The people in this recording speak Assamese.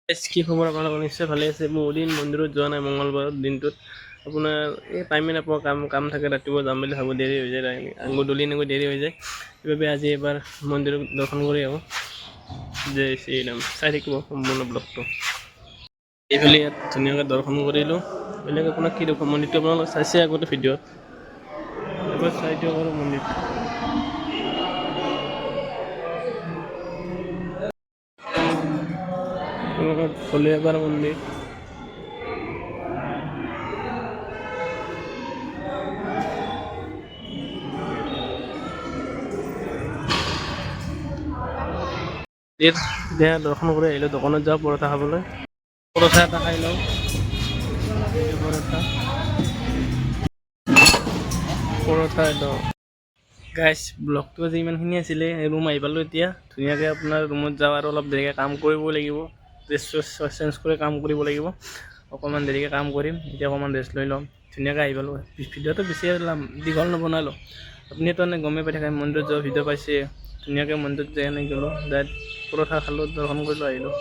কি খবৰ আপোনালোকৰ নিশ্চয় ভালে আছে। বহুত দিন মন্দিৰত যোৱা নাই মঙলবাৰৰ দিনটোত। আপোনাৰ এই টাইমে নাপাওঁ, কাম থাকে, ৰাতিপুৱা যাম বুলি ভাবোঁ, দেৰি হৈ যায়, গধূলি এনেকৈ দেৰি হৈ যায়। সেইবাবে আজি এবাৰ মন্দিৰত দৰ্শন কৰি আহোঁ। জয় শ্ৰীৰাম। চাই থাকিব সম্পূৰ্ণ ব্লগটো। এইফালে ইয়াত ধুনীয়াকৈ দৰ্শন কৰিলোঁ। বেলেগ আপোনাক কি দেখুৱাম, মন্দিৰটো আপোনালোকে চাইছে আগতে ভিডিঅ'ত, এবাৰ চাই দিয়ক আৰু মন্দিৰটো। ভোলেবাৰ মন্দিৰ। এতিয়া দৰ্শন কৰি আহিলোঁ, দোকানত যাওঁ পৰঠা খাবলৈ। পৰঠা এটা খাই লওঁ। পৰঠা এটা গাইছ, ব্লগটো আজি ইমানখিনি আছিলে। ৰুম আহি পালোঁ এতিয়া। ধুনীয়াকৈ আপোনাৰ ৰুমত যাওঁ আৰু অলপ দেৰিকৈ কাম কৰিব লাগিব। ড্ৰেছ চেঞ্জ কৰি কাম কৰিব লাগিব। অকণমান দেৰিকৈ কাম কৰিম। এতিয়া অকণমান ৰেষ্ট লৈ ল'ম। ধুনীয়াকৈ আহি পালোঁ। ভিডিঅ'টো বেছি দীঘল নবনালোঁ। আপুনিতো এনে গমেই পাই থাকে, মন্দিৰত যোৱা ভিডিঅ' পাইছে। ধুনীয়াকৈ মন্দিৰত যাই গ'লোঁ, যাই পৰঠা খালোঁ, দৰ্শন কৰিলোঁ, আহিলোঁ।